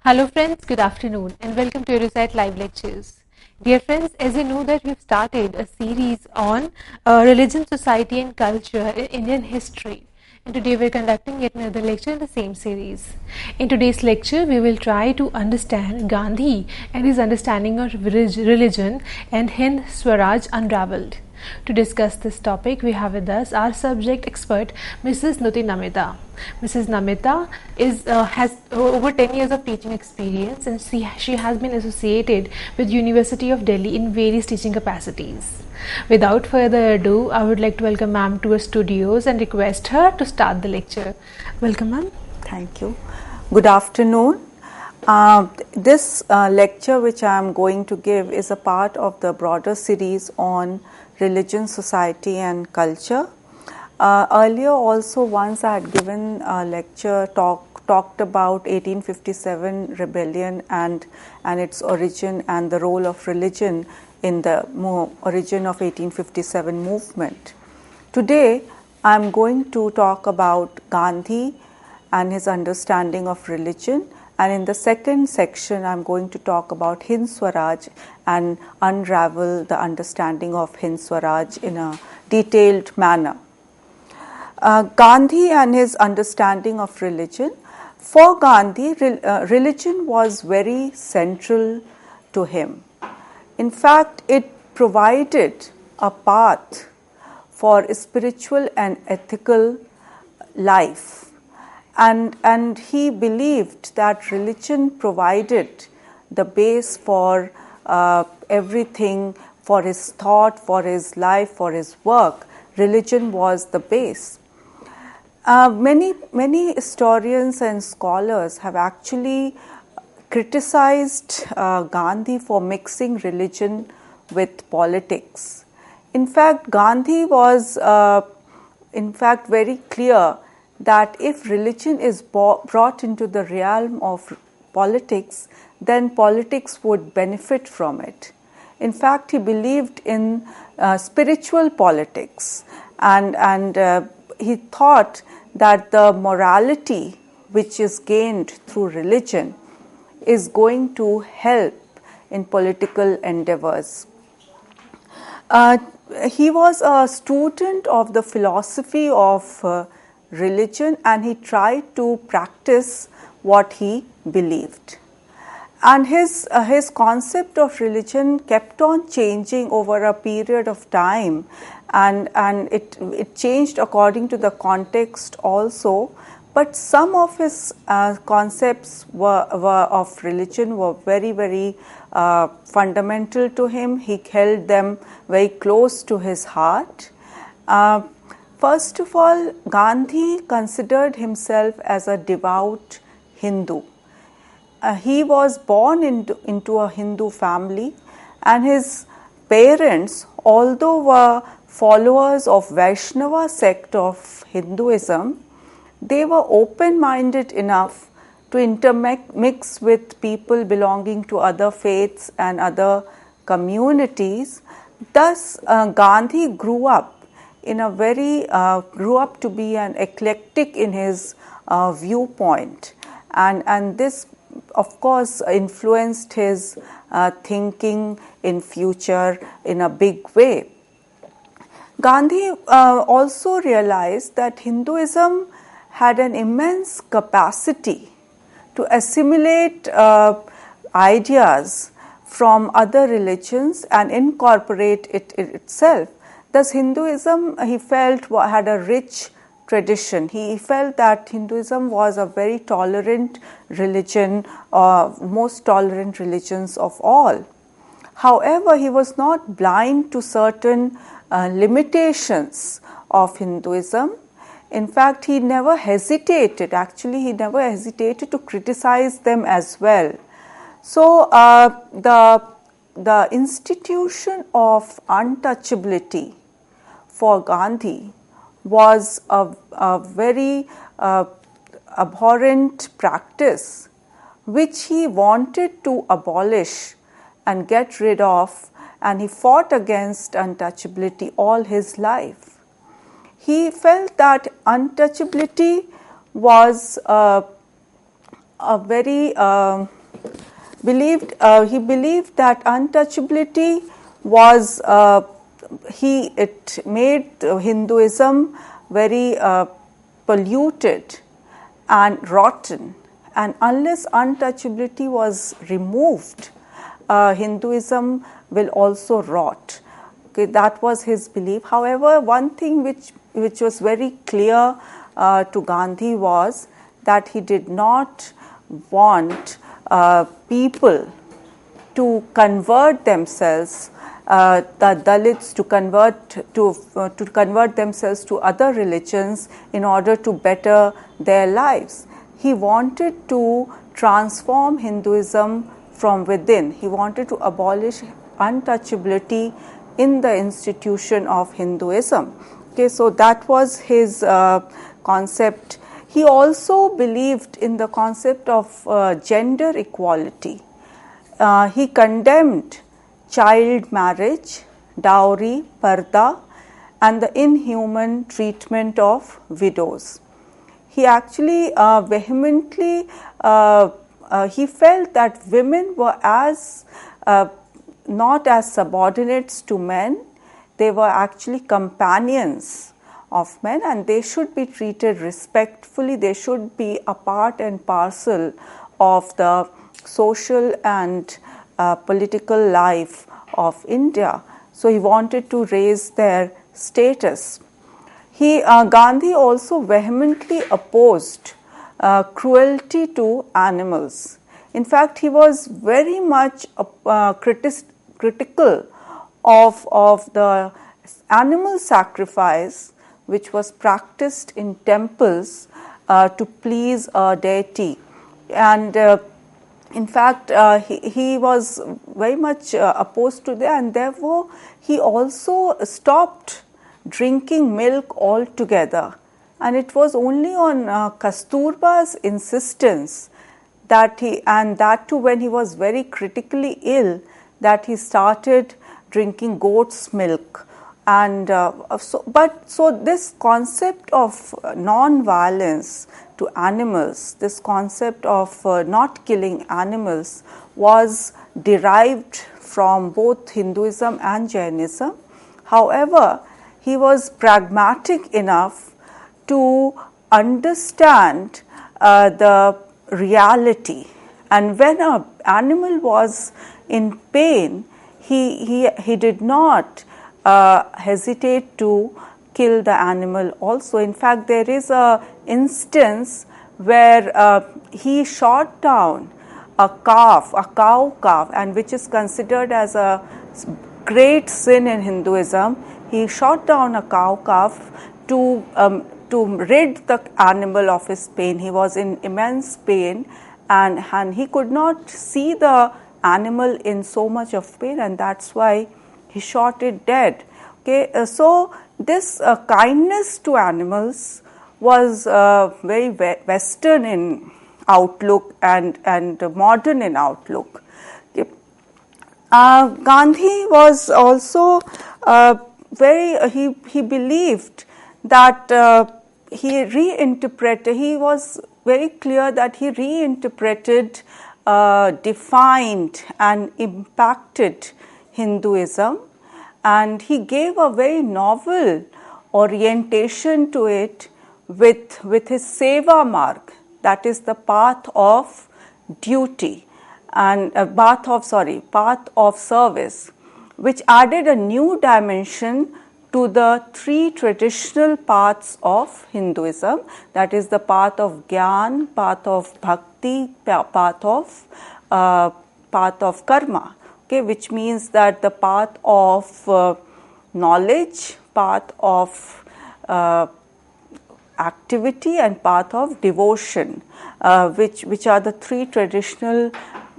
Hello friends, good afternoon and welcome to Recite Live Lectures. Dear friends, as you know that we've started a series on religion, society and culture in Indian history. And today we're conducting yet another lecture in the same series. In today's lecture, we will try to understand Gandhi and his understanding of religion and Hind Swaraj unraveled. To discuss this topic, we have with us our subject expert, Mrs. Nuti Namita. Mrs. Namita has over 10 years of teaching experience and she has been associated with University of Delhi in various teaching capacities. Without further ado, I would like to welcome ma'am to our studios and request her to start the lecture. Welcome ma'am. Thank you. Good afternoon. This lecture which I am going to give is a part of the broader series on religion, society and culture. Earlier also once I had given a lecture talked about 1857 rebellion and its origin and the role of religion in the origin of 1857 movement. Today I am going to talk about Gandhi and his understanding of religion, and in the second section I am going to talk about Hind Swaraj and unravel the understanding of Hind Swaraj in a detailed manner. Gandhi and his understanding of religion. For Gandhi, religion was very central to him. In fact, it provided a path for spiritual and ethical life. And he believed that religion provided the base for everything, for his thought, for his life, for his work. Religion was the base. Many historians and scholars have actually criticized Gandhi for mixing religion with politics. In fact, Gandhi was very clear that if religion is brought into the realm of politics, then politics would benefit from it. In fact, he believed in spiritual politics, and he thought that the morality which is gained through religion is going to help in political endeavors. He was a student of the philosophy of religion, and he tried to practice what he believed. And his concept of religion kept on changing over a period of time, and it changed according to the context also. But some of his concepts of religion were very fundamental to him. He held them very close to his heart. First of all, Gandhi considered himself as a devout Hindu. He was born into a Hindu family, and his parents, although were followers of Vaishnava sect of Hinduism, they were open-minded enough to intermix with people belonging to other faiths and other communities. Thus, Gandhi grew up to be an eclectic in his viewpoint, and this of course influenced his thinking in future in a big way. Gandhi also realized that Hinduism had an immense capacity to assimilate ideas from other religions and incorporate it itself. Thus, Hinduism, he felt, had a rich tradition. He felt that Hinduism was a very tolerant religion, most tolerant religions of all. However, he was not blind to certain limitations of Hinduism. In fact, he never hesitated to criticize them as well. So, the institution of untouchability for Gandhi was a very abhorrent practice which he wanted to abolish and get rid of, and he fought against untouchability all his life. He felt that untouchability was a very he believed that untouchability was it made Hinduism very polluted and rotten, and unless untouchability was removed, Hinduism will also rot. Okay, that was his belief. However, one thing which was very clear to Gandhi was that he did not want people to convert themselves, the Dalits to convert themselves to other religions in order to better their lives. He wanted to transform Hinduism from within. He wanted to abolish untouchability in the institution of Hinduism. Okay, so that was his concept. He also believed in the concept of gender equality. He condemned child marriage, dowry, parda, and the inhuman treatment of widows. He actually vehemently he felt that women were not as subordinates to men. They were actually companions of men, and they should be treated respectfully. They should be a part and parcel of the social and political life of India. So he wanted to raise their status. Gandhi also vehemently opposed cruelty to animals. In fact, he was very much critical of the animal sacrifice which was practiced in temples to please a deity. And in fact, he was very much opposed to that, and therefore he also stopped drinking milk altogether. And it was only on Kasturba's insistence that that too when he was very critically ill, that he started drinking goat's milk. And so this concept of non-violence to animals, this concept of not killing animals was derived from both Hinduism and Jainism. However, he was pragmatic enough to understand the reality, and when an animal was in pain, he did not hesitate to kill the animal also. In fact, there is a instance where he shot down a cow calf, and which is considered as a great sin in Hinduism. He shot down a cow calf to rid the animal of his pain. He was in immense pain, and he could not see the animal in so much of pain, and that's why he shot it dead. Okay, so this kindness to animals was very Western in outlook and modern in outlook. Okay. Gandhi was also he believed that he was very clear that he reinterpreted, defined and impacted Hinduism, and he gave a very novel orientation to it with his seva marg, that is the path of duty and path of service, which added a new dimension to the three traditional paths of Hinduism, that is the path of Gyan, path of Bhakti, path of Karma, okay, which means that the path of knowledge, path of activity and path of devotion, which are the three traditional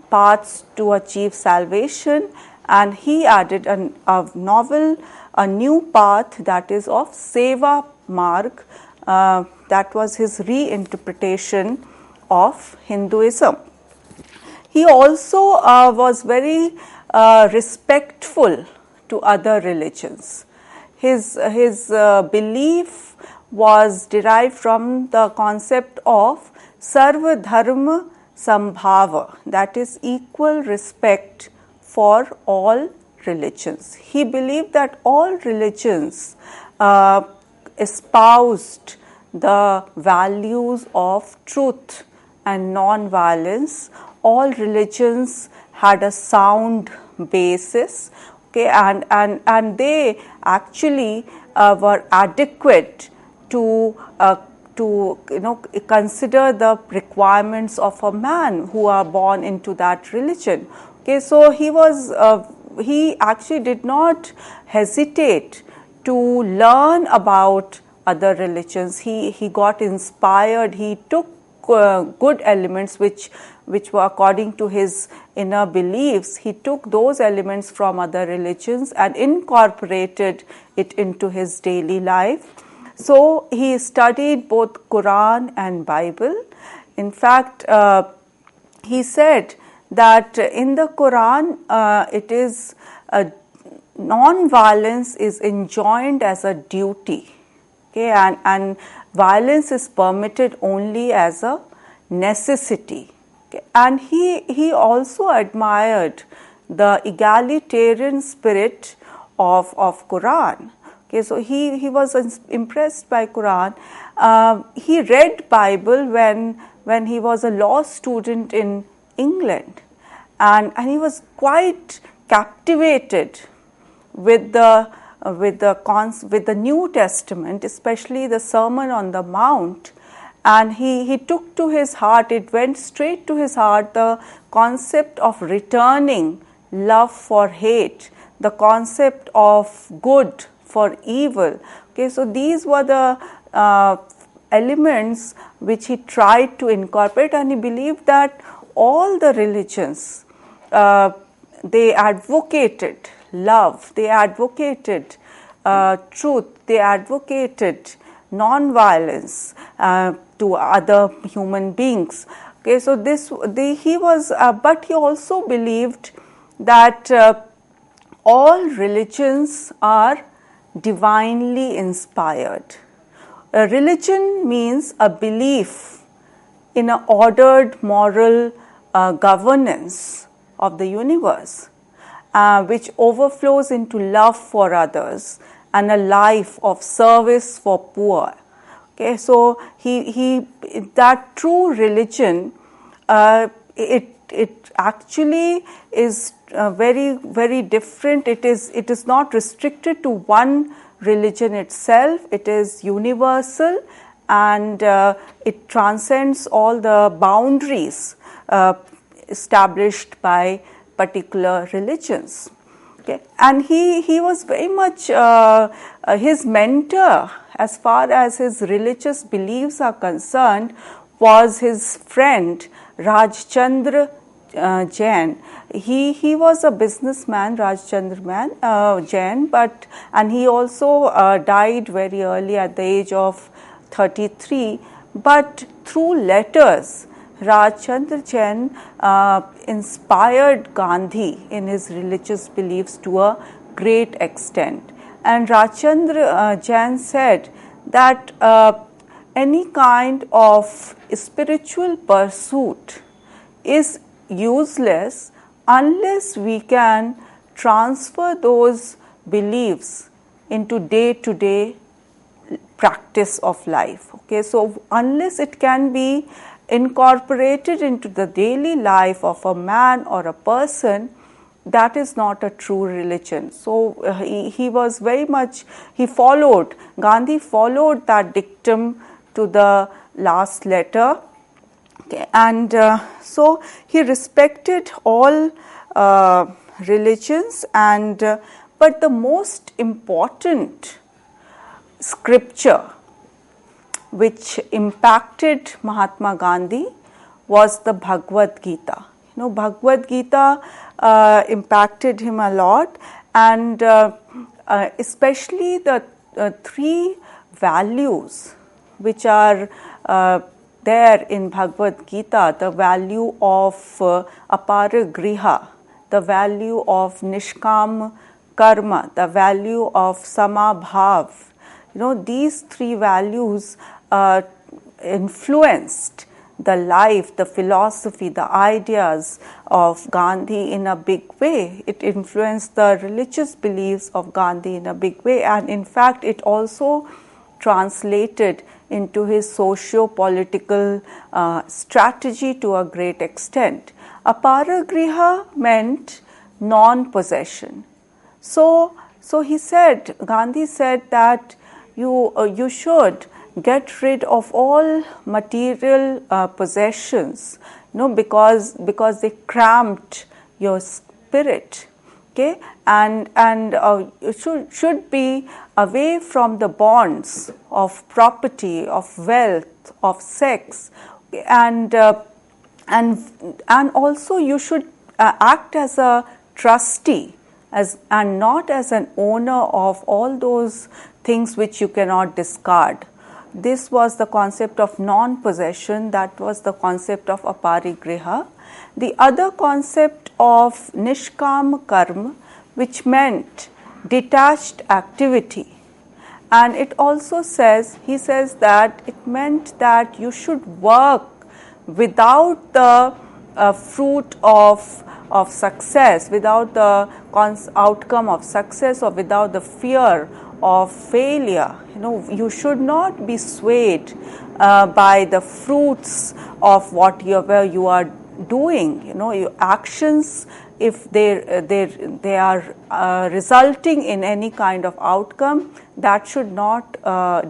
paths to achieve salvation. And he added a new path, that is of Seva Marg. That was his reinterpretation of Hinduism. He also was very respectful to other religions. His belief was derived from the concept of Sarva Dharma sambhava, that is equal respect for all religions. He believed that all religions espoused the values of truth and non-violence. All religions had a sound basis, okay, and they actually were adequate to consider the requirements of a man who are born into that religion. Okay, so he actually did not hesitate to learn about other religions. He got inspired. He took good elements which were according to his inner beliefs. He took those elements from other religions and incorporated it into his daily life. So he studied both Quran and Bible. In fact, he said that in the Quran it is non-violence is enjoined as a duty, okay, and violence is permitted only as a necessity. Okay. And he also admired the egalitarian spirit of Quran. Okay, so he was impressed by Quran. He read Bible when he was a law student in England, and he was quite captivated with the New Testament, especially the Sermon on the Mount, and he took to his heart, it went straight to his heart, the concept of returning love for hate, the concept of good for evil. Okay, so these were the elements which he tried to incorporate, and he believed that all the religions, they advocated love, they advocated truth, they advocated non-violence to other human beings. Okay, so but he also believed that all religions are divinely inspired. A religion means a belief in an ordered moral governance of the universe, which overflows into love for others and a life of service for poor. Okay, so that true religion, it actually is very, very different. It is not restricted to one religion itself. It is universal, and it transcends all the boundaries established by particular religions. Okay, and he was very much his mentor as far as his religious beliefs are concerned was his friend Rajchandra Jain. He was a businessman, Rajchandra Jain, and he also died very early at the age of 33. But through letters, Rajchandra Jain inspired Gandhi in his religious beliefs to a great extent. And Rajchandra Jain said that any kind of spiritual pursuit is useless unless we can transfer those beliefs into day-to-day practice of life. Okay, so unless it can be incorporated into the daily life of a man or a person, that is not a true religion. So he was very much, Gandhi followed that dictum to the last letter. Okay, and so he respected all religions, but the most important scripture which impacted Mahatma Gandhi was the Bhagavad Gita. You know, Bhagavad Gita impacted him a lot, and especially the three values which are there in Bhagavad Gita, the value of aparagriha, the value of nishkam karma, the value of samabhav. You know, these three values influenced the life, the philosophy, the ideas of Gandhi in a big way. It influenced the religious beliefs of Gandhi in a big way, and in fact it also translated into his socio-political strategy to a great extent. Aparagriha meant non-possession. So he said, Gandhi said that you should get rid of all material possessions, because they cramped your spirit. Okay, and you should be away from the bonds of property, of wealth, of sex, and also you should act as a trustee, and not as an owner of all those things which you cannot discard. This was the concept of non-possession, that was the concept of aparigraha. The other concept of nishkam karma, which meant detached activity. And it also says, he says that it meant that you should work without the fruit of success, without the outcome of success, or without the fear of failure. You should not be swayed by the fruits of whatever you are doing. Your actions, if they are resulting in any kind of outcome, that should not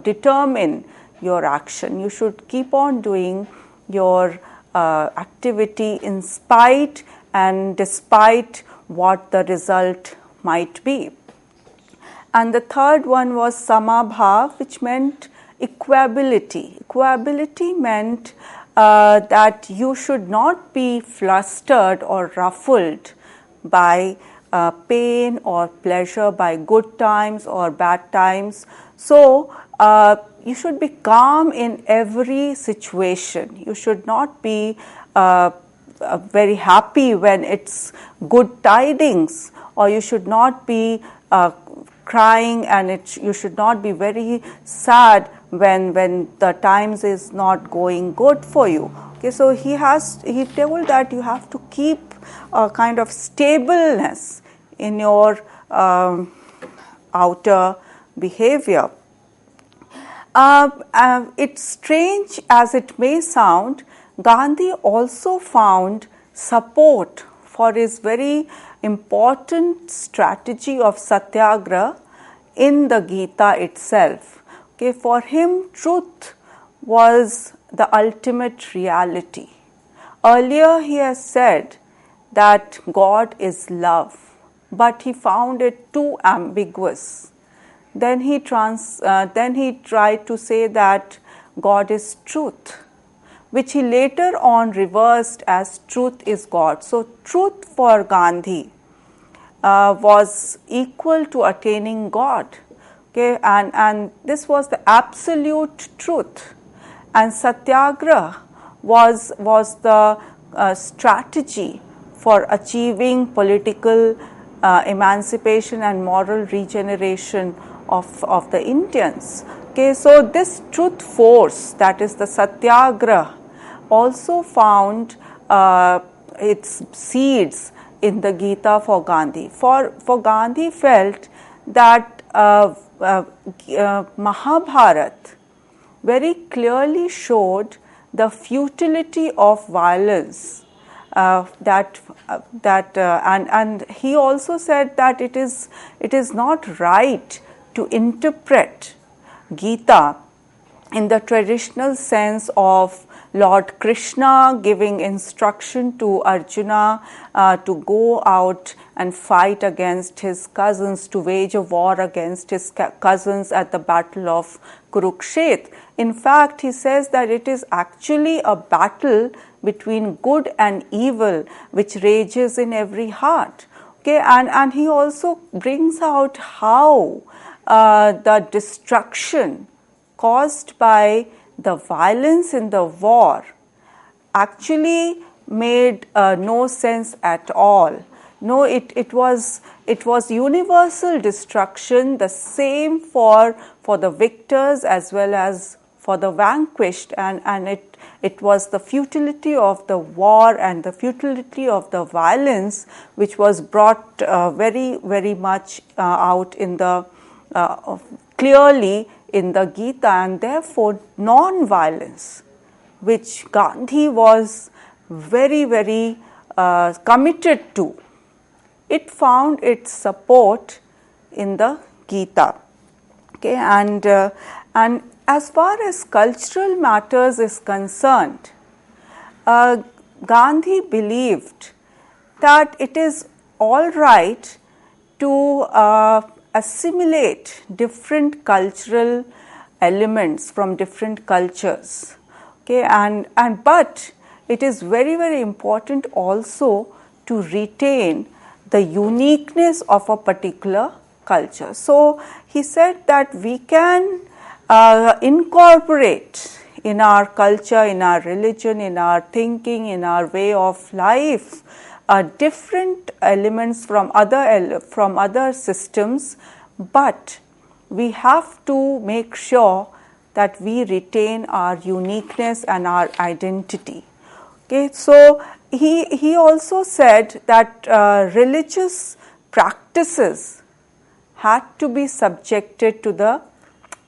determine your action. You should keep on doing your activity in spite and despite what the result might be. And the third one was samabhav, which meant equability. Equability meant that you should not be flustered or ruffled by pain or pleasure, by good times or bad times. So you should be calm in every situation. You should not be very happy when it's good tidings, or you should not be crying, and you should not be very sad when the times is not going good for you. Okay, so he told that you have to keep a kind of stableness in your outer behavior. It's strange as it may sound, Gandhi also found support for his very important strategy of satyagraha in the Gita itself. Okay, for him, truth was the ultimate reality. Earlier, he has said that God is love, but he found it too ambiguous. Then he tried to say that God is truth, which he later on reversed as truth is God. So truth for Gandhi was equal to attaining God. Okay, and this was the absolute truth. And satyagraha was the strategy for achieving political emancipation and moral regeneration of the Indians. Okay, so this truth force, that is the satyagraha, also found its seeds in the Gita for Gandhi. For Gandhi felt that Mahabharata very clearly showed the futility of violence. And he also said that it is not right to interpret Gita in the traditional sense of Lord Krishna giving instruction to Arjuna to go out and fight against his cousins, to wage a war against his cousins at the battle of Kurukshetra. In fact, he says that it is actually a battle between good and evil which rages in every heart. Okay, and he also brings out how the destruction caused by the violence in the war actually made no sense at all. No, it was universal destruction, the same for the victors as well as for the vanquished, and it was the futility of the war and the futility of the violence which was brought very, very much out in the clearly in the Gita, and therefore non-violence, which Gandhi was very, very committed to, it found its support in the Gita. Okay, and as far as cultural matters is concerned, Gandhi believed that it is all right to assimilate different cultural elements from different cultures. Okay, but it is very, very important also to retain the uniqueness of a particular culture. So he said that we can incorporate in our culture, in our religion, in our thinking, in our way of life, different elements from other systems, but we have to make sure that we retain our uniqueness and our identity. Okay, so he also said that religious practices had to be subjected to the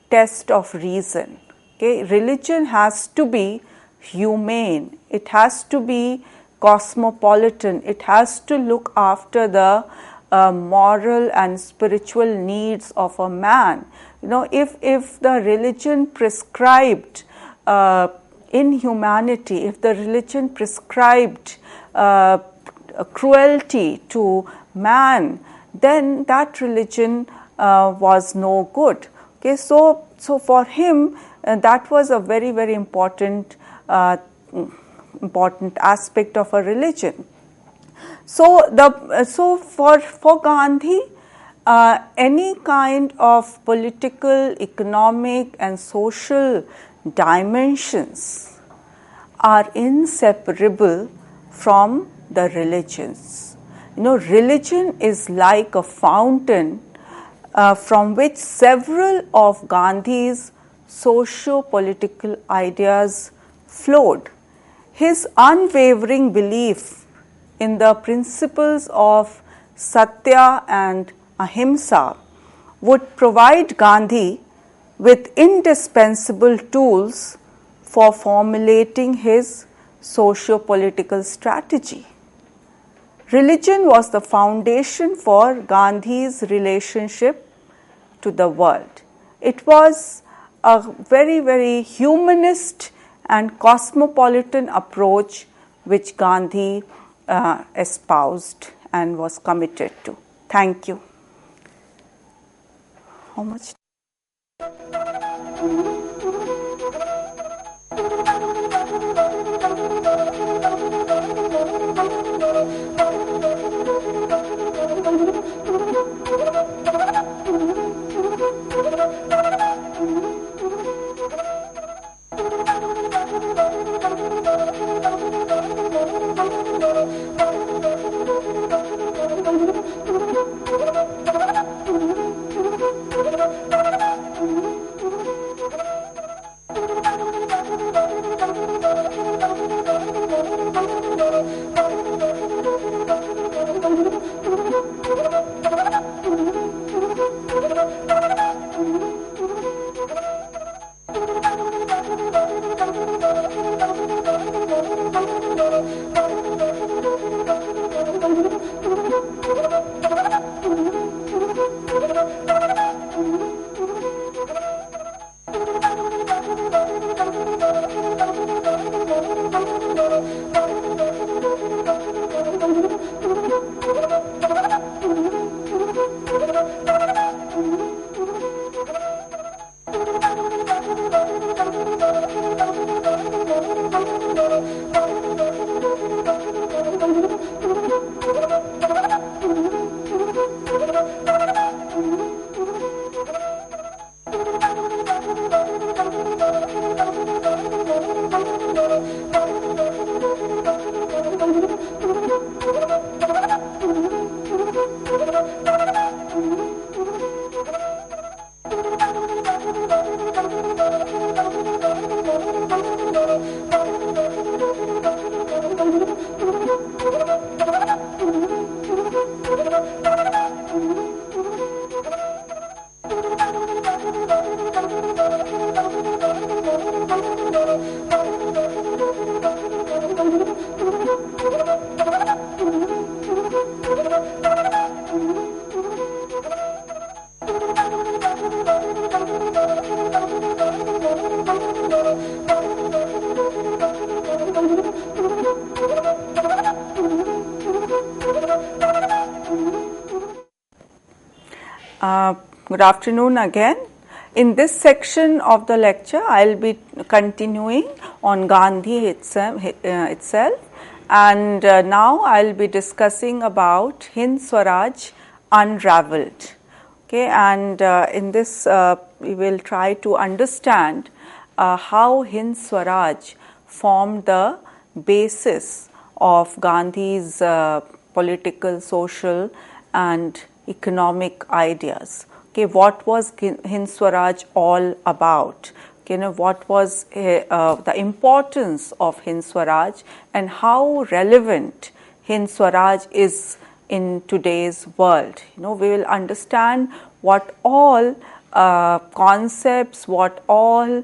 test of reason. Okay, religion has to be humane, it has to be cosmopolitan, it has to look after the moral and spiritual needs of a man. You know, if the religion prescribed inhumanity, if the religion prescribed cruelty to man, then that religion was no good. Okay, so for him that was a very, very important aspect of a religion. So for Gandhi, any kind of political, economic, and social dimensions are inseparable from the religions. You know, religion is like a fountain from which several of Gandhi's socio-political ideas flowed. His unwavering belief in the principles of Satya and Ahimsa would provide Gandhi with indispensable tools for formulating his socio-political strategy. Religion was the foundation for Gandhi's relationship to the world. It was a very, very humanist and cosmopolitan approach which Gandhi espoused and was committed to. Thank you. How much? Good afternoon again. In this section of the lecture, I will be continuing on Gandhi itself, and now I will be discussing about Hind Swaraj unraveled. Okay, and in this we will try to understand how Hind Swaraj formed the basis of Gandhi's political, social and economic ideas. Okay, what was Hind Swaraj all about? Okay, what was the importance of Hind Swaraj and how relevant Hind Swaraj is in today's world? We will understand what all concepts, what all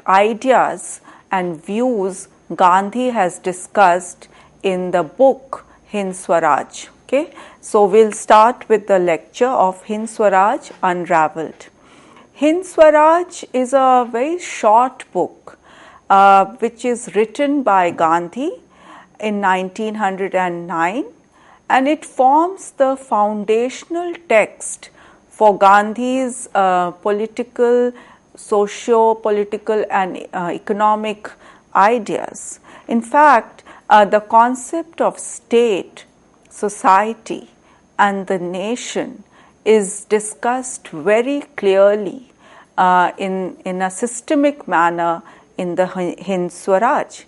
ideas and views Gandhi has discussed in the book Hind Swaraj. Okay, so we'll start with the lecture of Hind Swaraj Unraveled. Hind Swaraj is a very short book which is written by Gandhi in 1909, and it forms the foundational text for Gandhi's political, socio-political and economic ideas. In fact, the concept of state, society and the nation is discussed very clearly in a systemic manner in the Hind Swaraj.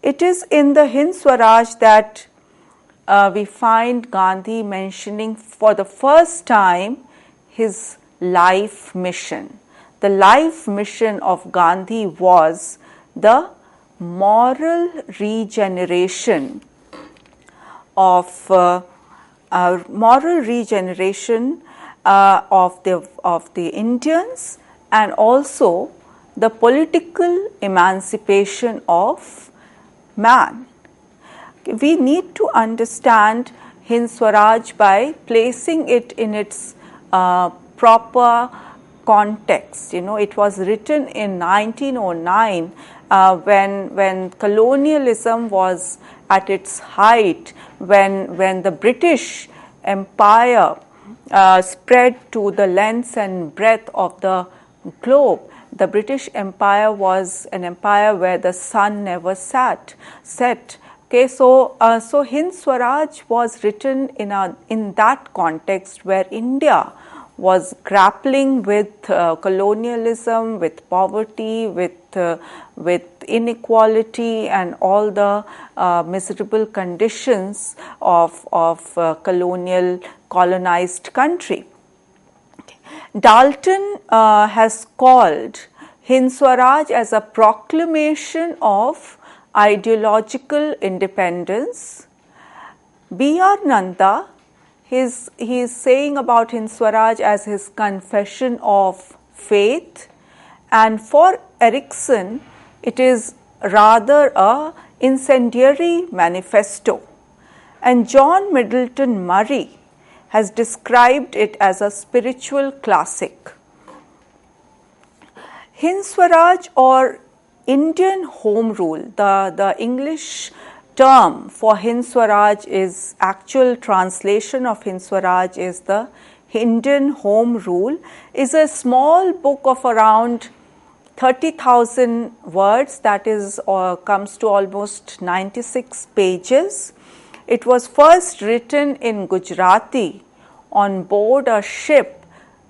It is in the Hind Swaraj that we find Gandhi mentioning for the first time his life mission. The life mission of Gandhi was the moral regeneration of the Indians, and also the political emancipation of man. We need to understand Hind Swaraj by placing it in its proper context. It was written in 1909 when colonialism was at its height, when the British Empire spread to the length and breadth of the globe. The British Empire was an empire where the sun never set. Okay, so Hind Swaraj was written in that context where India was grappling with colonialism, with poverty, with inequality and all the miserable conditions of colonized country. Dalton has called Hind Swaraj as a proclamation of ideological independence. B.R. Nanda, he is saying about Hind Swaraj as his confession of faith, and for Erickson it is rather a incendiary manifesto, and John Middleton Murray has described it as a spiritual classic. Hind Swaraj or Indian Home Rule, the English term for Hind Swaraj is, actual translation of Hind Swaraj is the Indian Home Rule, is a small book of around 30,000 words, that is comes to almost 96 pages. It was first written in Gujarati on board a ship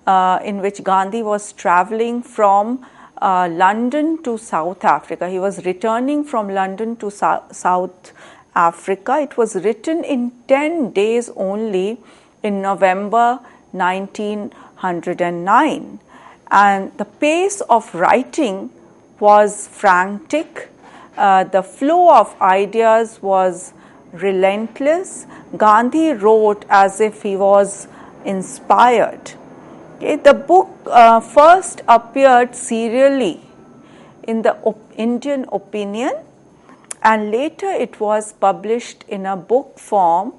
in which Gandhi was travelling from London to South Africa. He was returning from London to South Africa. It was written in 10 days only in November 1909, and the pace of writing was frantic. The flow of ideas was relentless. Gandhi wrote as if he was inspired. Okay, the book first appeared serially in the Indian Opinion, and later it was published in a book form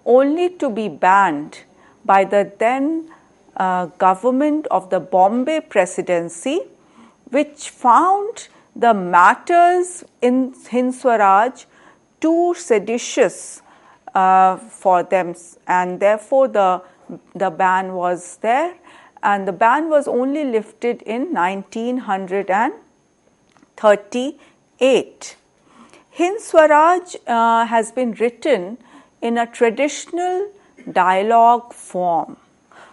only to be banned by the then government of the Bombay Presidency, which found the matters in Hind Swaraj too seditious for them, and therefore the the ban was there, and the ban was only lifted in 1938. Hind Swaraj has been written in a traditional dialogue form.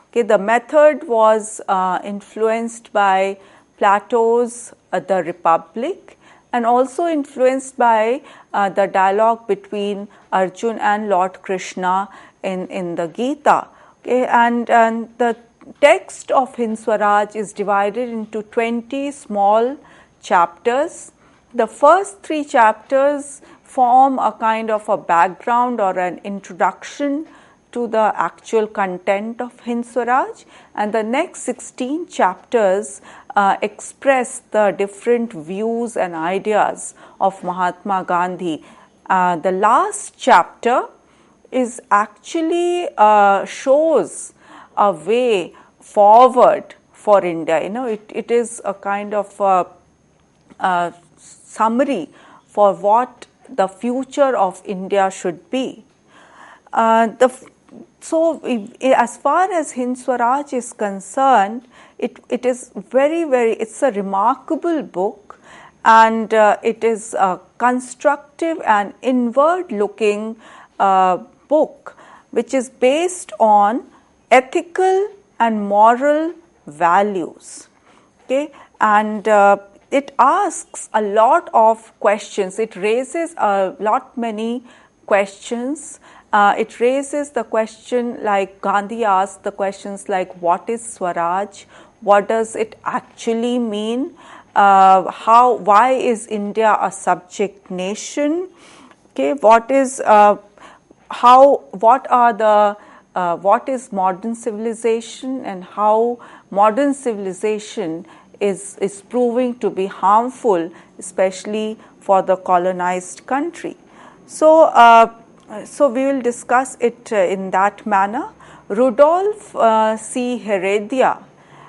Okay, the method was influenced by Plato's The Republic, and also influenced by the dialogue between Arjun and Lord Krishna in the Gita. Okay, and the text of Hind Swaraj is divided into 20 small chapters. The first 3 chapters form a kind of a background or an introduction to the actual content of Hind Swaraj, and the next 16 chapters express the different views and ideas of Mahatma Gandhi. The last chapter is actually shows a way forward for India. It is a kind of a summary for what the future of India should be. So, as far as Hind Swaraj is concerned, it is it's a remarkable book, and it is a constructive and inward looking book which is based on ethical and moral values. Okay, and it asks a lot of questions. It raises many questions. It raises the question, like Gandhi asked the questions like, what is Swaraj? What does it actually mean? Why is India a subject nation? Okay, what is modern civilization, and how modern civilization is proving to be harmful, especially for the colonized country. So we will discuss it in that manner. Rudolf C. Heredia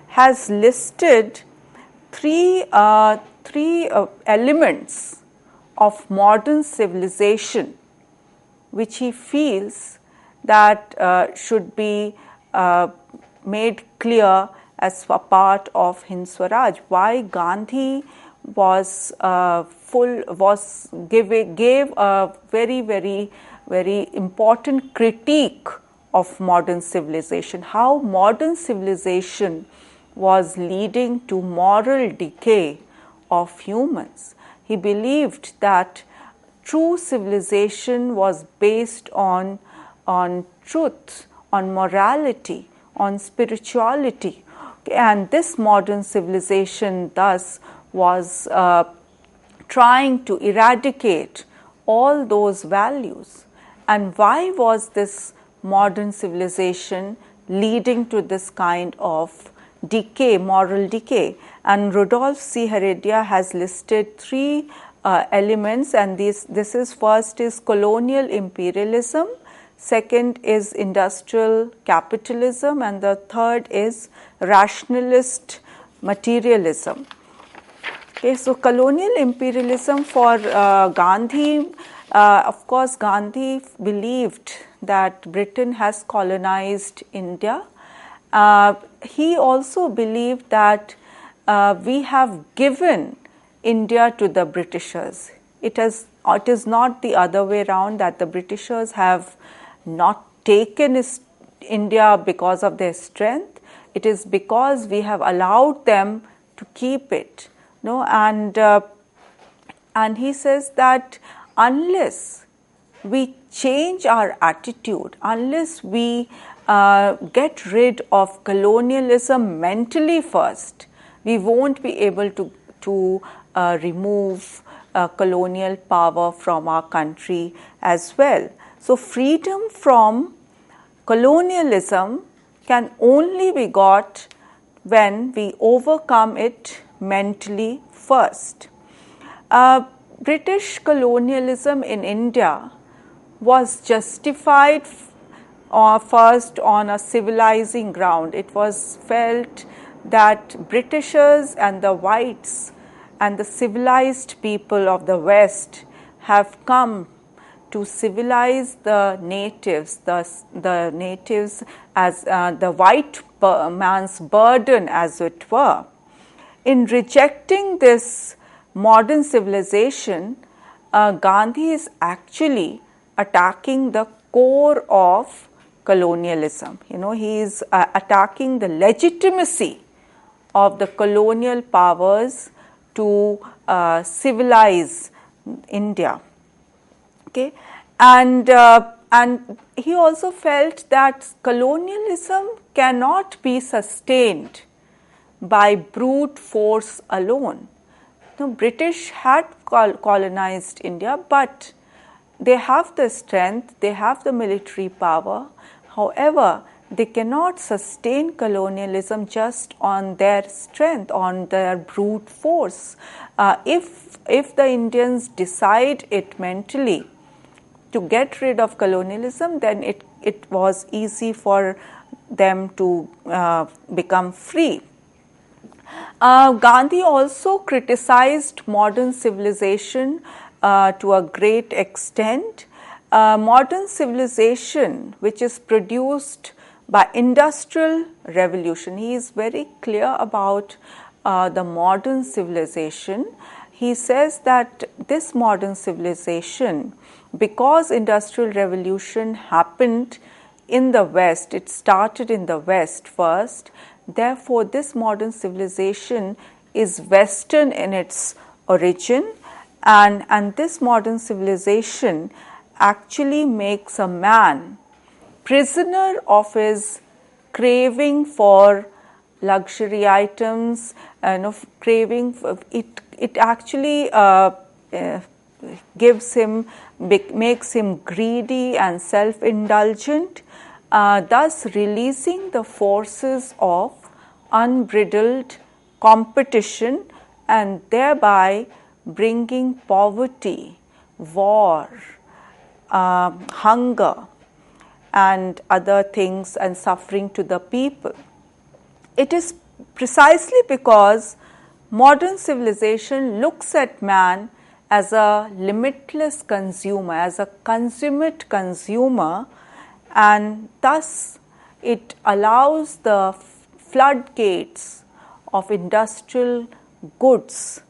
has listed three elements of modern civilization which he feels that should be made clear as a part of Hind Swaraj. Why Gandhi gave a very important critique of modern civilization, how modern civilization was leading to moral decay of humans. He believed that true civilization was based on truth, on morality, on spirituality, and this modern civilization thus was trying to eradicate all those values. And why was this modern civilization leading to this kind of decay, moral decay? And Rudolf C. Heredia has listed 3 elements, and this is first is colonial imperialism, second is industrial capitalism, and the third is rationalist materialism. Okay, so colonial imperialism for Gandhi, of course Gandhi believed that Britain has colonized India. He also believed that we have given India to the Britishers. It is not the other way around, that the Britishers have not taken India because of their strength. It is because we have allowed them to keep it. No, and he says that unless we change our attitude, unless we get rid of colonialism mentally first, we won't be able to remove colonial power from our country as well. So freedom from colonialism can only be got when we overcome it mentally first. British colonialism in India was justified first on a civilizing ground. It was felt that Britishers and the whites and the civilized people of the West have come to civilize the natives, the natives as the white man's burden, as it were. In rejecting this modern civilization, Gandhi is actually attacking the core of colonialism. He is attacking the legitimacy of the colonial powers to civilize India. Okay, and he also felt that colonialism cannot be sustained by brute force alone. The British had colonized India, but they have the strength, they have the military power. However, they cannot sustain colonialism just on their strength, on their brute force. If the Indians decide it mentally to get rid of colonialism, then it was easy for them to become free. Gandhi also criticized modern civilization to a great extent. Modern civilization, which is produced by industrial revolution, he is very clear about the modern civilization. He says that this modern civilization, because industrial revolution happened in the West, it started in the West first, therefore this modern civilization is Western in its origin, and this modern civilization actually makes a man prisoner of his craving for luxury items and of craving for it. It actually gives him, makes him greedy and self-indulgent, thus releasing the forces of unbridled competition and thereby bringing poverty, war, hunger and other things and suffering to the people. It is precisely because modern civilization looks at man as a limitless consumer, as a consummate consumer, and thus it allows the floodgates of industrial goods,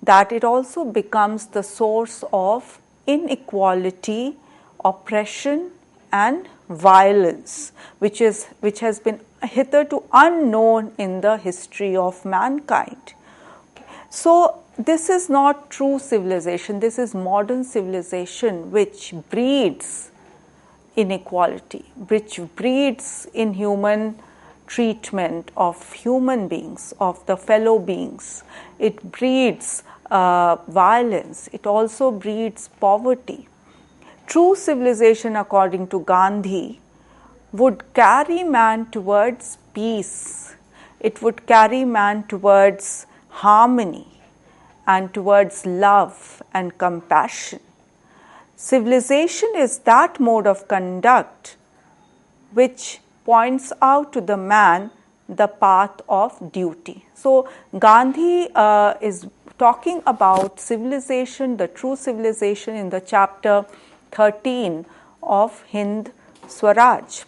that it also becomes the source of inequality, oppression and violence, which has been hitherto unknown in the history of mankind. So this is not true civilization, this is modern civilization which breeds inequality, which breeds inhuman treatment of human beings, of the fellow beings. It breeds violence, it also breeds poverty. True civilization, according to Gandhi, would carry man towards peace, it would carry man towards harmony and towards love and compassion. Civilization is that mode of conduct which points out to the man the path of duty. So Gandhi is talking about civilization, the true civilization, in the chapter 13 of Hind Swaraj.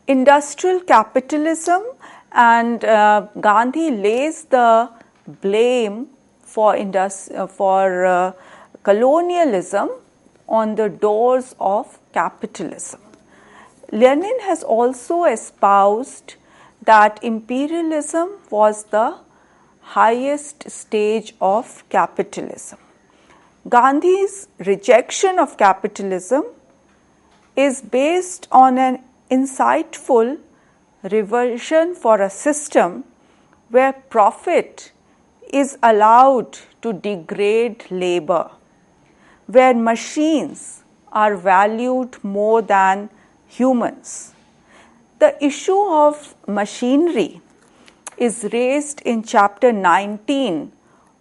Industrial capitalism, and Gandhi lays the blame for colonialism on the doors of capitalism. Lenin has also espoused that imperialism was the highest stage of capitalism. Gandhi's rejection of capitalism is based on an insightful reversion for a system where profit is allowed to degrade labor, where machines are valued more than humans. The issue of machinery is raised in chapter 19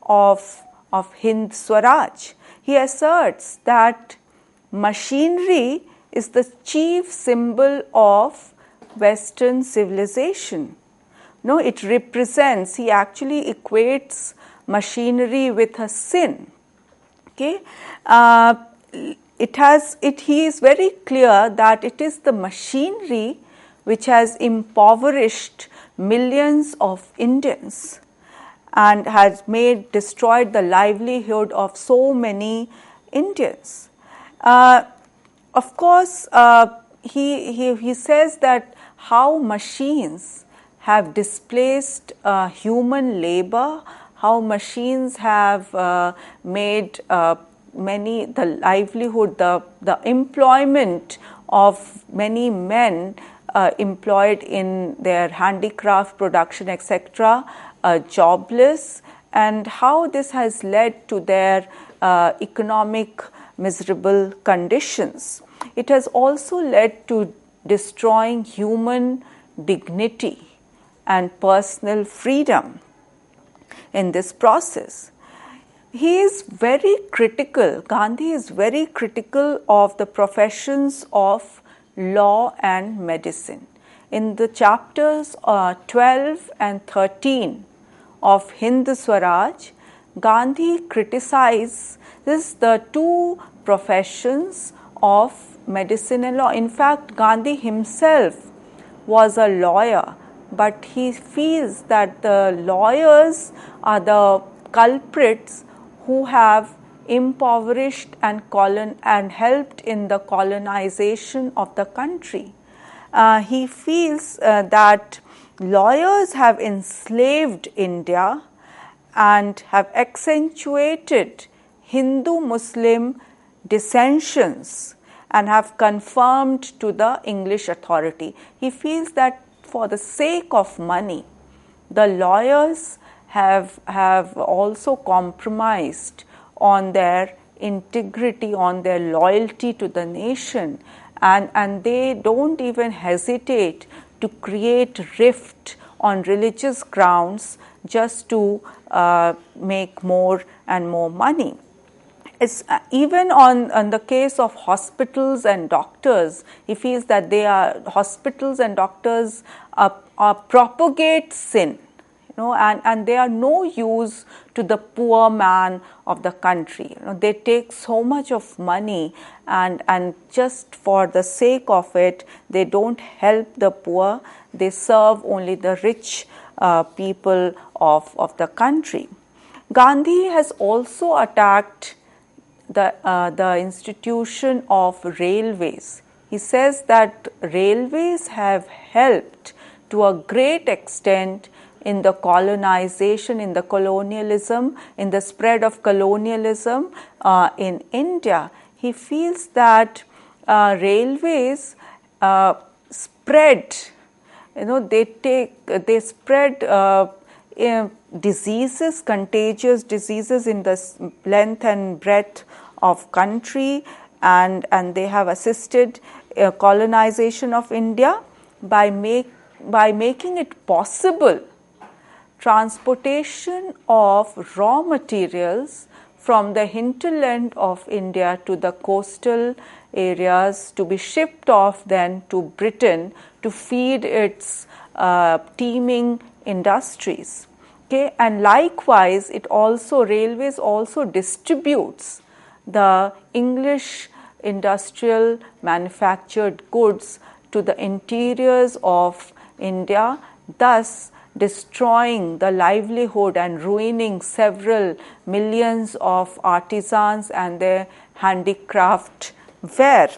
of Hind Swaraj. He asserts that machinery is the chief symbol of Western civilization. No, it represents, he actually equates machinery with a sin. Okay, he is very clear that it is the machinery which has impoverished millions of Indians and has destroyed the livelihood of so many Indians. Of course, he says that how machines have displaced human labor, how machines have made the livelihood, the employment of many men employed in their handicraft production, etc., jobless, and how this has led to their economic miserable conditions. It has also led to destroying human dignity and personal freedom in this process. He is very critical, Gandhi is very critical of the professions of law and medicine. In the chapters 12 and 13 of Hind Swaraj, Gandhi criticizes the two professions of medicine and law. In fact, Gandhi himself was a lawyer, but he feels that the lawyers are the culprits who have impoverished and helped in the colonization of the country. He feels that lawyers have enslaved India and have accentuated Hindu-Muslim dissensions and have confirmed to the English authority. He feels that for the sake of money, the lawyers have also compromised on their integrity, on their loyalty to the nation, and they don't even hesitate to create rift on religious grounds just to make more and more money. It's, even on the case of hospitals and doctors, he feels that hospitals and doctors propagate sin, and they are no use to the poor man of the country. They take so much of money, and just for the sake of it, they don't help the poor. They serve only the rich people of the country. Gandhi has also attacked the institution of railways. He says that railways have helped to a great extent in the colonization, in the colonialism, in the spread of colonialism in India. He feels that railways spread, they spread diseases, contagious diseases in the length and breadth of country, and they have assisted colonization of India by making it possible transportation of raw materials from the hinterland of India to the coastal areas to be shipped off then to Britain to feed its teeming industries. Okay, and likewise, railways also distributes the English industrial manufactured goods to the interiors of India, thus destroying the livelihood and ruining several millions of artisans and their handicraft ware.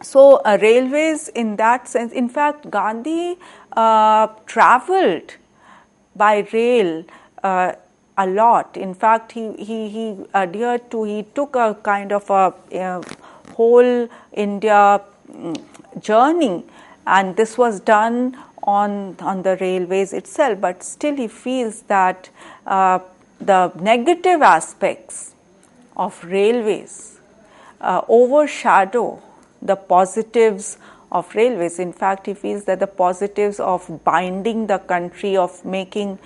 So, railways in that sense, in fact, Gandhi traveled by rail a lot. In fact, he took a kind of a whole India journey, and this was done on the railways itself. But still, he feels that the negative aspects of railways overshadow the positives of railways. In fact, he feels that the positives of binding the country, of making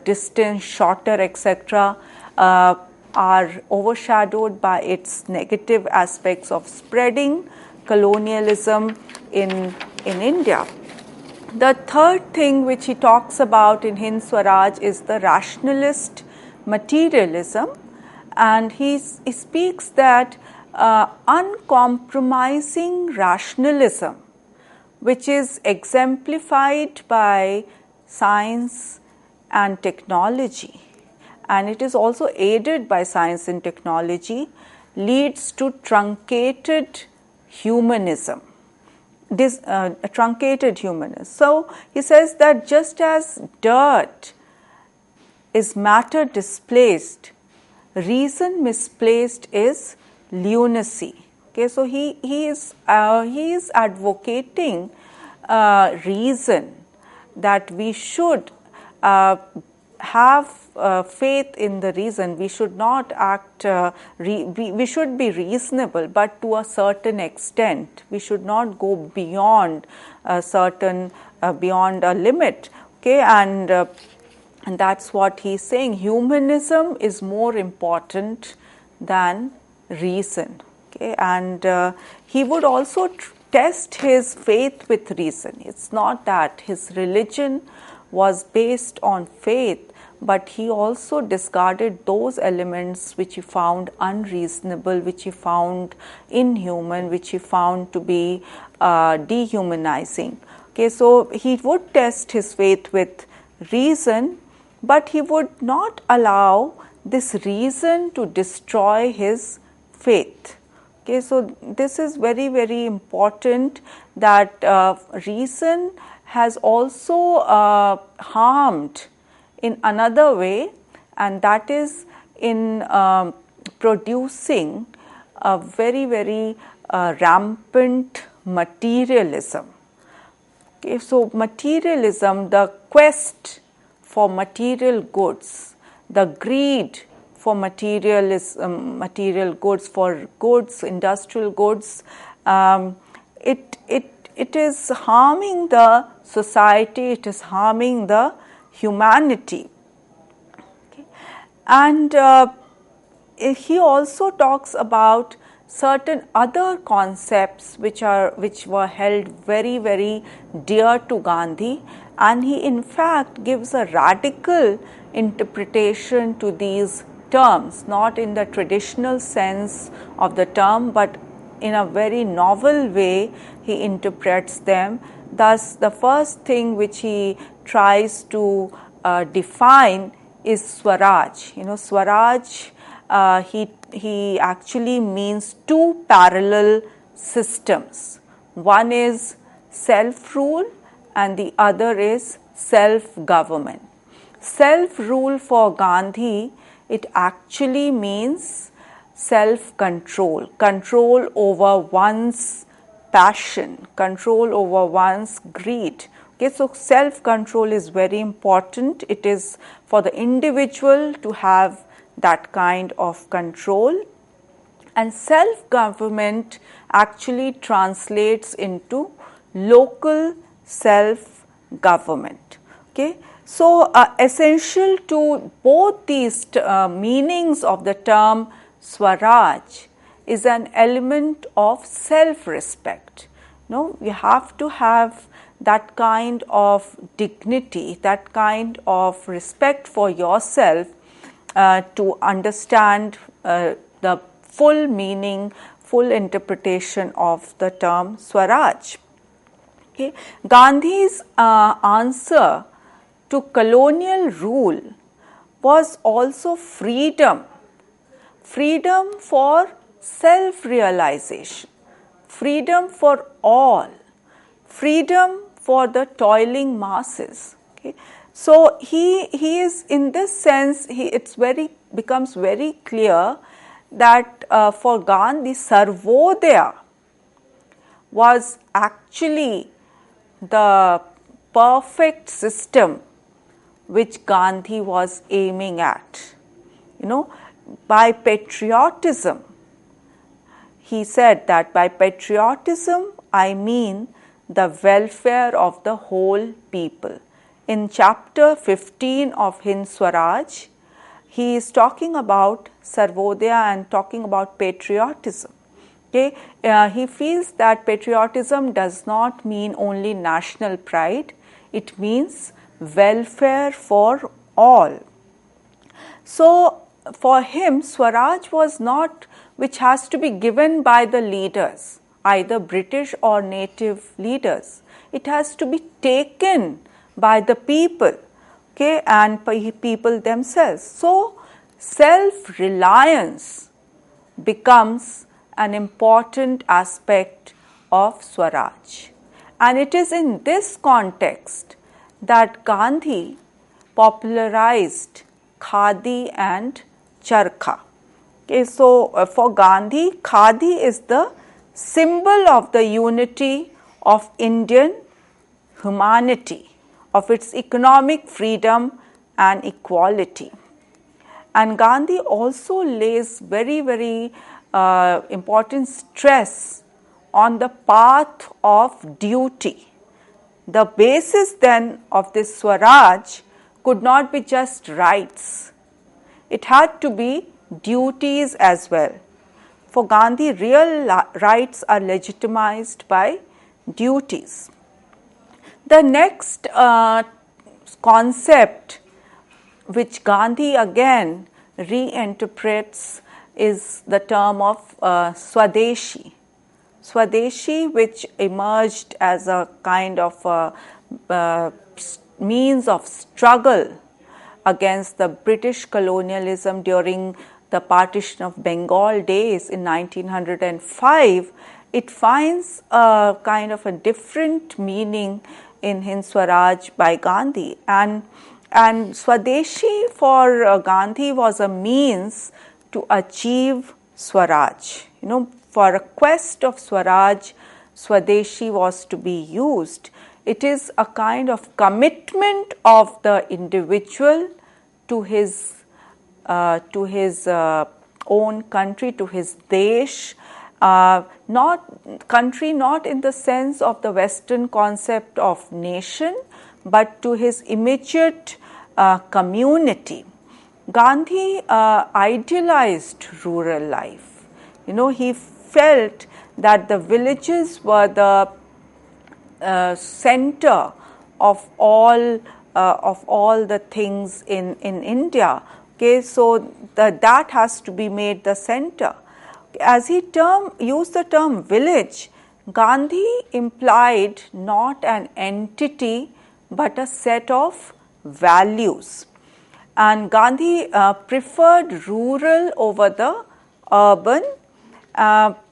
distance shorter, etc., are overshadowed by its negative aspects of spreading colonialism in India. The third thing which he talks about in Hind Swaraj is the rationalist materialism, and he speaks that uncompromising rationalism, which is exemplified by science and technology, and it is also aided by science and technology, leads to truncated humanism. Truncated humanism. So he says that just as dirt is matter displaced, reason misplaced is lunacy. Okay, so he is advocating reason, that we should have faith in the reason. We should not act, we should be reasonable, but to a certain extent. We should not go beyond a certain, beyond a limit. Okay, and that's what he's saying. Humanism is more important than reason. Okay, and he would also test his faith with reason. It's not that his religion was based on faith, but he also discarded those elements which he found unreasonable, which he found inhuman, which he found to be dehumanizing. Okay, so he would test his faith with reason, but he would not allow this reason to destroy his faith. Okay, so this is very, very important, that reason has also harmed in another way, and that is in producing a very, very rampant materialism. Okay, so materialism, the quest for material goods, the greed for material goods, for goods, industrial goods, it is harming the society, it is harming the humanity. Okay. And he also talks about certain other concepts which were held very, very dear to Gandhi, and he in fact gives a radical interpretation to these terms, not in the traditional sense of the term, but in a very novel way he interprets them. Thus, the first thing which he tries to define is Swaraj. You know, Swaraj, he actually means two parallel systems. One is self-rule and the other is self-government. Self-rule for Gandhi, it actually means self-control, control over one's passion, control over one's greed. Okay, so self-control is very important. It is for the individual to have that kind of control, and self-government actually translates into local self-government. Okay, so essential to both these meanings of the term Swaraj is an element of self-respect. No, you have to have that kind of dignity, that kind of respect for yourself to understand the full meaning, full interpretation of the term Swaraj. Okay. Gandhi's answer to colonial rule was also freedom. Freedom for self-realization, freedom for all, freedom for the toiling masses. Okay. So he is, in this sense, becomes very clear that for Gandhi, Sarvodaya was actually the perfect system which Gandhi was aiming at. You know, by patriotism, he said that by patriotism I mean the welfare of the whole people. In chapter 15 of Hind Swaraj, he is talking about Sarvodaya and talking about patriotism. Okay, he feels that patriotism does not mean only national pride, it means welfare for all. So for him, Swaraj was not which has to be given by the leaders, either British or native leaders. It has to be taken by the people, okay, and people themselves. So, self-reliance becomes an important aspect of Swaraj. And it is in this context that Gandhi popularized khadi and charkha. Okay, so for Gandhi, khadi is the symbol of the unity of Indian humanity, of its economic freedom and equality. And Gandhi also lays very, very important stress on the path of duty. The basis then of this Swaraj could not be just rights. It had to be duties as well. For Gandhi, real rights are legitimized by duties. The next concept which Gandhi again reinterprets is the term of Swadeshi. Swadeshi, which emerged as a kind of means of struggle against the British colonialism during the partition of Bengal days in 1905, it finds a kind of a different meaning in Hind Swaraj by Gandhi. And Swadeshi for Gandhi was a means to achieve Swaraj. For a quest of Swaraj, Swadeshi was to be used. It is a kind of commitment of the individual to his own country, to his desh, not country, not in the sense of the Western concept of nation, but to his immediate community. Gandhi idealized rural life. He felt that the villages were the center of all the things in India. Okay, so that has to be made the center. As he used the term village, Gandhi implied not an entity but a set of values. And Gandhi preferred rural over the urban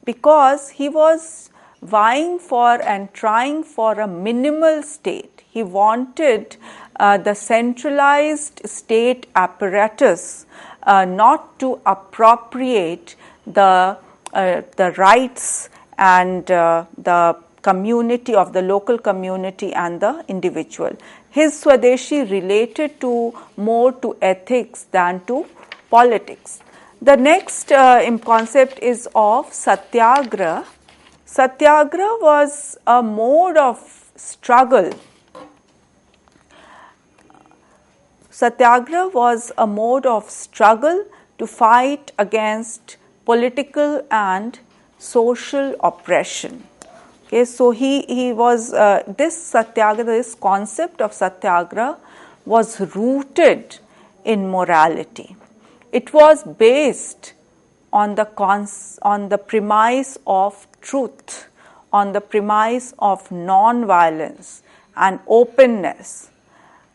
because he was vying for and trying for a minimal state. He wanted the centralized state apparatus not to appropriate the rights and the community of the local community and the individual. His Swadeshi related more to ethics than to politics. The next concept is of Satyagraha. Satyagraha was a mode of struggle. Satyagraha was a mode of struggle to fight against political and social oppression. Okay, so he was this Satyagraha, this concept of Satyagraha was rooted in morality. It was based on the premise of truth, on the premise of non-violence and openness.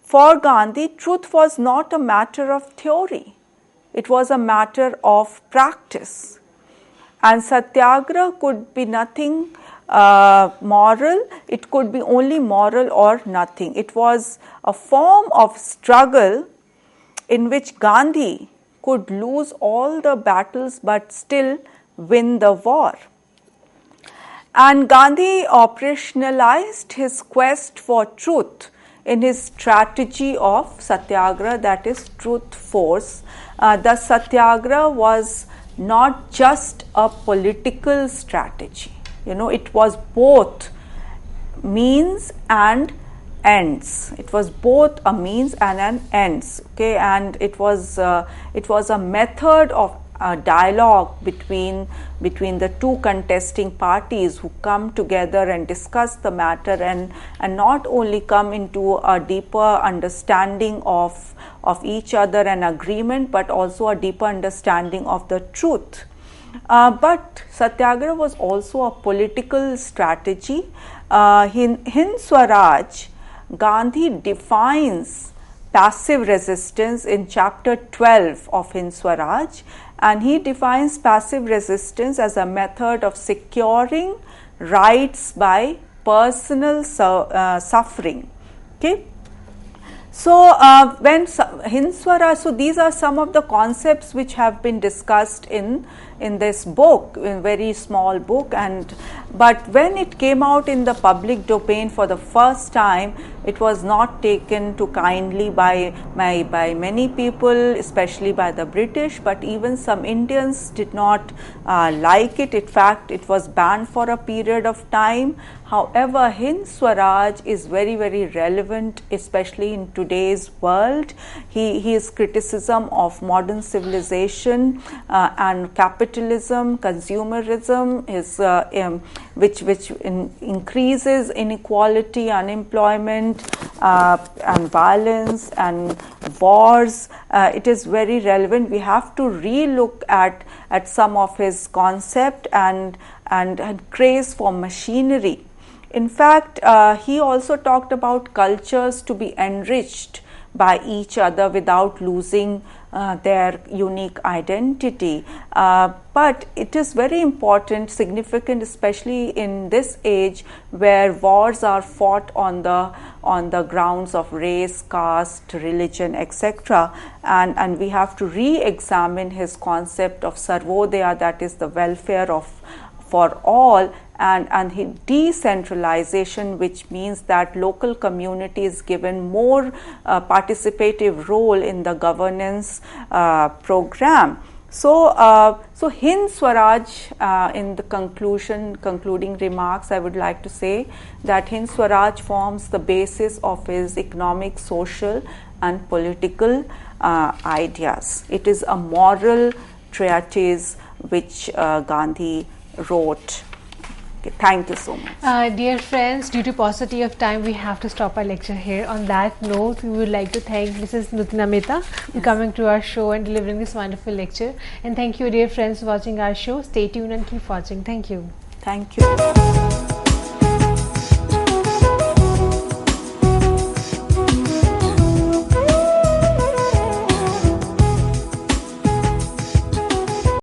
For Gandhi, truth was not a matter of theory. It was a matter of practice. And Satyagraha could be nothing moral, it could be only moral or nothing. It was a form of struggle in which Gandhi could lose all the battles but still win the war. And Gandhi operationalized his quest for truth in his strategy of Satyagraha, that is truth force. The Satyagraha was not just a political strategy. It was both means and ends. It was both a means and an ends. Okay, and it was a method of dialogue between the two contesting parties, who come together and discuss the matter, and not only come into a deeper understanding of each other and agreement, but also a deeper understanding of the truth. But Satyagraha was also a political strategy. In Hind Swaraj, Gandhi defines passive resistance in chapter 12 of Hind Swaraj, and he defines passive resistance as a method of securing rights by personal suffering. Okay. So, when Hind Swaraj, so these are some of the concepts which have been discussed in this book, in very small book, but when it came out in the public domain for the first time, it was not taken to kindly by many people, especially by the British, but even some Indians did not like it. In fact, it was banned for a period of time. However, Hind Swaraj is very, very relevant, especially in today's world. His criticism of modern civilization and capitalism, consumerism, which increases inequality, unemployment, and violence and wars. It is very relevant. We have to re-look at some of his concept and craze for machinery. In fact, he also talked about cultures to be enriched by each other without losing their unique identity. But it is very important, significant, especially in this age where wars are fought on the grounds of race, caste, religion, etc. And we have to re-examine his concept of Sarvodaya, that is the welfare for all, and decentralization, which means that local community is given more participative role in the governance program. So Hind Swaraj, in the concluding remarks, I would like to say that Hind Swaraj forms the basis of his economic, social and political ideas. It is a moral treatise which Gandhi wrote. Okay, thank you so much. Dear friends, due to paucity of time, we have to stop our lecture here. On that note, we would like to thank Mrs. Nutina Mehta for coming to our show and delivering this wonderful lecture. And thank you, dear friends, for watching our show. Stay tuned and keep watching. Thank you. Thank you.